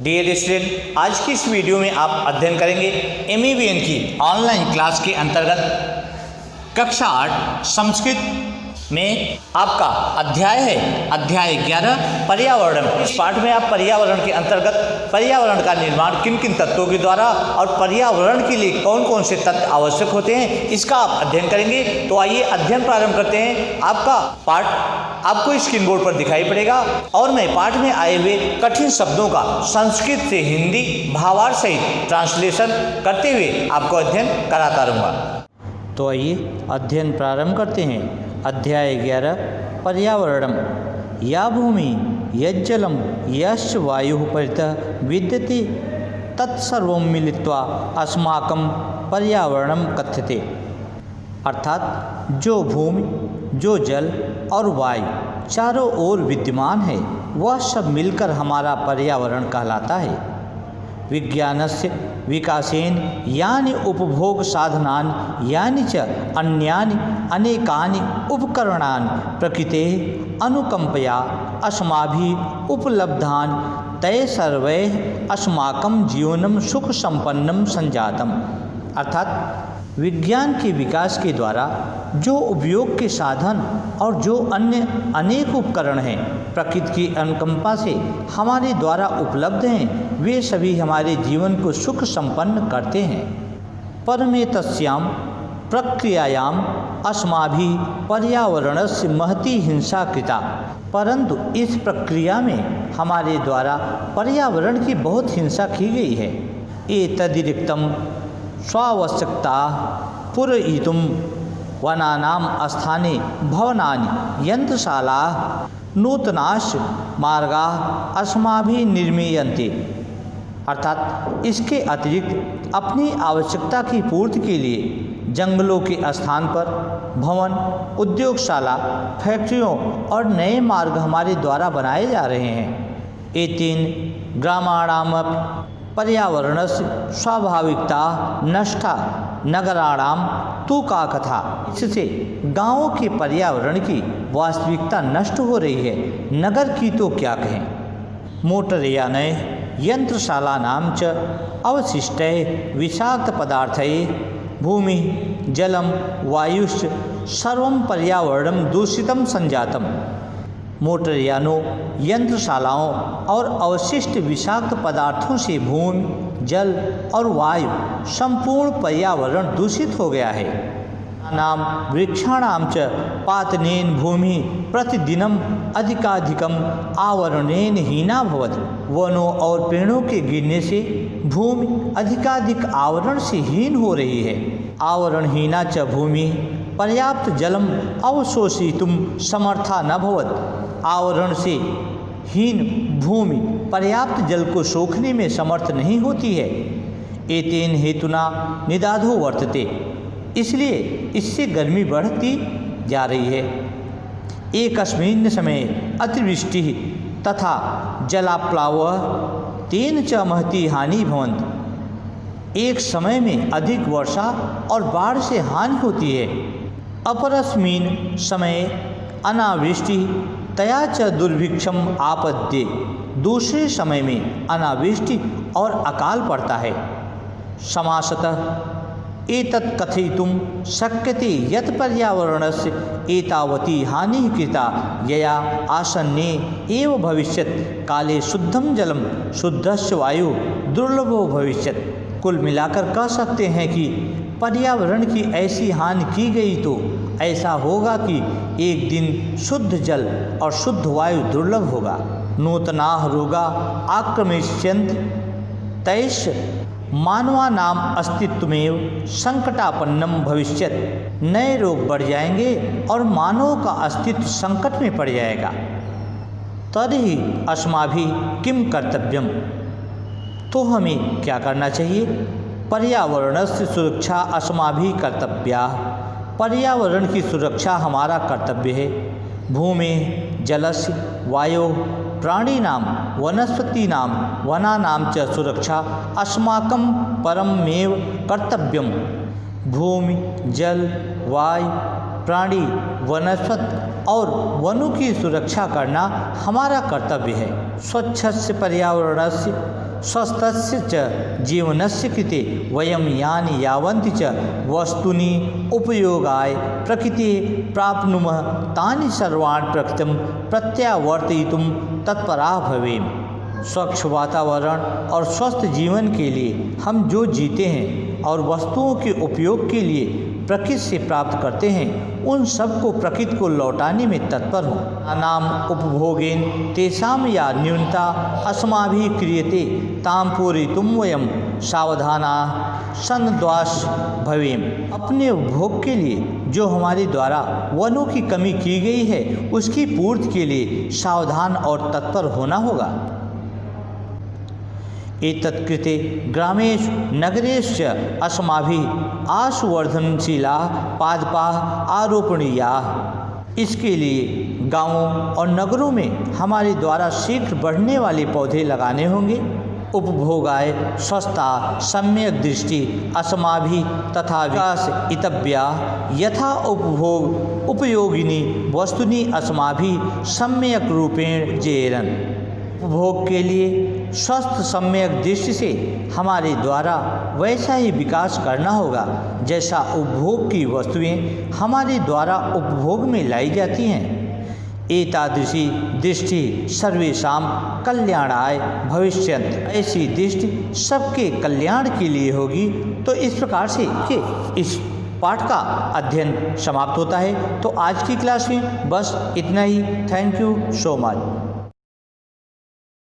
Dear student, आज की इस वीडियो में आप अध्ययन करेंगे MEVN की ऑनलाइन क्लास के अंतर्गत कक्षा 8 संस्कृत में आपका अध्याय है अध्याय 11 पर्यावरण। इस पाठ में आप पर्यावरण के अंतर्गत पर्यावरण का निर्माण किन किन तत्वों के द्वारा और पर्यावरण के लिए कौन कौन से तत्व आवश्यक होते हैं इसका आप अध्ययन करेंगे। तो आइए अध्ययन प्रारंभ करते हैं। आपका पाठ आपको स्क्रीन बोर्ड पर दिखाई पड़ेगा और मैं पाठ में आए हुए कठिन शब्दों का संस्कृत से हिंदी भावार्थ सहित ट्रांसलेशन करते हुए आपको अध्ययन कराता रहूँगा। तो आइए अध्ययन प्रारंभ करते हैं। अध्याय 11 पर्यावरणम। या भूमि यज्जलम यश्च वायुः परितः विद्यते तत्सर्वं मिलित्वा अस्माकं पर्यावरणम कथ्यते। अर्थात जो भूमि, जो जल और वायु चारों ओर विद्यमान है वह सब मिलकर हमारा पर्यावरण कहलाता है। विज्ञानस्य विकासेन यानि उपभोग साधनानि यानि च अन्यानि अनेकानि उपकरणानि प्रकृतेः अनुकंपया अस्माभिः उपलब्धानि तैः सर्वैः अस्माकं जीवनं सुख संपन्नं संजातम्। अर्थात विज्ञान के विकास के द्वारा जो उपयोग के साधन और जो अन्य अनेक उपकरण हैं प्रकृति की अनुकंपा से हमारे द्वारा उपलब्ध हैं वे सभी हमारे जीवन को सुख संपन्न करते हैं। परमे तस्याम प्रक्रियायाम अस्माभिः पर्यावरणस्य महती हिंसा कृता। परंतु इस प्रक्रिया में हमारे द्वारा पर्यावरण की बहुत हिंसा की गई है। एतदिरिक्तम स्वावश्यकता पूरयितुं वनानां स्थाने भवनानि यंत्रशालाः नूतनाश्च मार्गाः अस्माभिः निर्मीयन्ते। अर्थात इसके अतिरिक्त अपनी आवश्यकता की पूर्ति के लिए जंगलों के स्थान पर भवन, उद्योगशाला, फैक्ट्रियों और नए मार्ग हमारे द्वारा बनाए जा रहे हैं। एतेन ग्रामाणामपि पर्यावरणस्य स्वाभाविकता नष्टा नगराणाम तु का कथा। इससे गाँवों के पर्यावरण की वास्तविकता नष्ट हो रही है, नगर की तो क्या कहें। मोटरयाने यंत्रशालानां च अवशिष्टैः विषाक्त पदार्थैः भूमि जलम वायुश्च सर्वं पर्यावरणं दूषितं संजातम्। मोटरयानों, यंत्रशालाओं और अवशिष्ट विषाक्त पदार्थों से भूमि, जल और वायु संपूर्ण पर्यावरण दूषित हो गया है। नाम वृक्षाणां च पातनेन भूमि प्रतिदिनम अधिकाधिकम आवरणेन हीना भवति। वनों और पेड़ों के गिरने से भूमि अधिकाधिक आवरण से हीन हो रही है। आवरण हीना च भूमि पर्याप्त जलम अवशोषितुं समर्था न भवति। आवरण से हीन भूमि पर्याप्त जल को सोखने में समर्थ नहीं होती है। एतेन हेतुना निदाधो वर्तते। इसलिए इससे गर्मी बढ़ती जा रही है। एकस्मिन् समये अतिवृष्टि तथा जलाप्लावः तेन च महती हानि भवन्ति। एक समय में अधिक वर्षा और बाढ़ से हानि होती है। अपरस्मिन् समये अनावृष्टि तया च दुर्भिक्षम आपद्ये। दूसरे समय में अनावृष्टि और अकाल पड़ता है। समासतः एतत् कथयितुं शक्यते यत् पर्यावरणस्य एतावती हानिः कृता यया आसन्ने एव भविष्यत् काले शुद्धं जलम शुद्धस्य वायु दुर्लभो भविष्यत्। कुल मिलाकर कह सकते हैं कि पर्यावरण की ऐसी हानि की गई तो ऐसा होगा कि एक दिन शुद्ध जल और शुद्ध वायु दुर्लभ होगा। नूतनाः रोगा आक्रमिष्यन्ति तैश्च मानवानाम अस्तित्वमेव संकटापन्नम भविष्यत्। नए रोग बढ़ जाएंगे और मानव का अस्तित्व संकट में पड़ जाएगा। तर्हि अस्माभिः किं कर्तव्यम। तो हमें क्या करना चाहिए। पर्यावरणस्य सुरक्षा अस्माभिः कर्तव्या। पर्यावरण की सुरक्षा हमारा कर्तव्य है। भूमि जलस्य वायो प्राणीनां वनस्पतीनां वनानां च सुरक्षा अस्माकं परमेव कर्तव्यम। भूमि, जल, वायु, प्राणी, वनस्पति और वनों की सुरक्षा करना हमारा कर्तव्य है। स्वच्छस्य पर्यावरणस्य स्वस्थस्य च जीवनस्य कृते वयं यानि यावन्ति च वस्तूनि उपयोगाय प्रकृते प्राप्नुमः तानि सर्वाणि प्रकृतिं प्रत्यावर्तयितुं तत्पराः भवेम। स्वच्छ वातावरण और स्वस्थ जीवन के लिए हम जो जीते हैं और वस्तुओं के उपयोग के लिए प्रकृति से प्राप्त करते हैं, उन सब को प्रकृति को लौटाने में तत्पर हों। नाम उपभोगेन तेषां या न्यूनता अस्माभिः क्रियते तां पूरयितुं वयं सावधानाः सन्नद्वास् भवेम। अपने उपभोग के लिए जो हमारे द्वारा वनों की कमी की गई है, उसकी पूर्ति के लिए सावधान और तत्पर होना होगा। एतत्कृते ग्रामेषु नगरेश्च अस्माभिः आशुवर्धनशीलाः पादपाः आरोपणीयाः। इसके लिए गांवों और नगरों में हमारे द्वारा शीघ्र बढ़ने वाले पौधे लगाने होंगे। उपभोगाय स्वस्था सम्यक दृष्टि अस्माभिः तथा विकास इतव्या यथा उपभोग उपयोगिनी वस्तुनि अस्माभिः सम्यक रूपेण जेरन्। उपभोग के लिए स्वस्थ सम्यक दृष्टि से हमारे द्वारा वैसा ही विकास करना होगा जैसा उपभोग की वस्तुएं हमारे द्वारा उपभोग में लाई जाती हैं। एतादृशी दृष्टि सर्वेषां कल्याणाय भविष्यन्ति। ऐसी दृष्टि सबके कल्याण के लिए होगी। तो इस प्रकार से इस पाठ का अध्ययन समाप्त होता है। तो आज की क्लास में बस इतना ही। Thank you so much.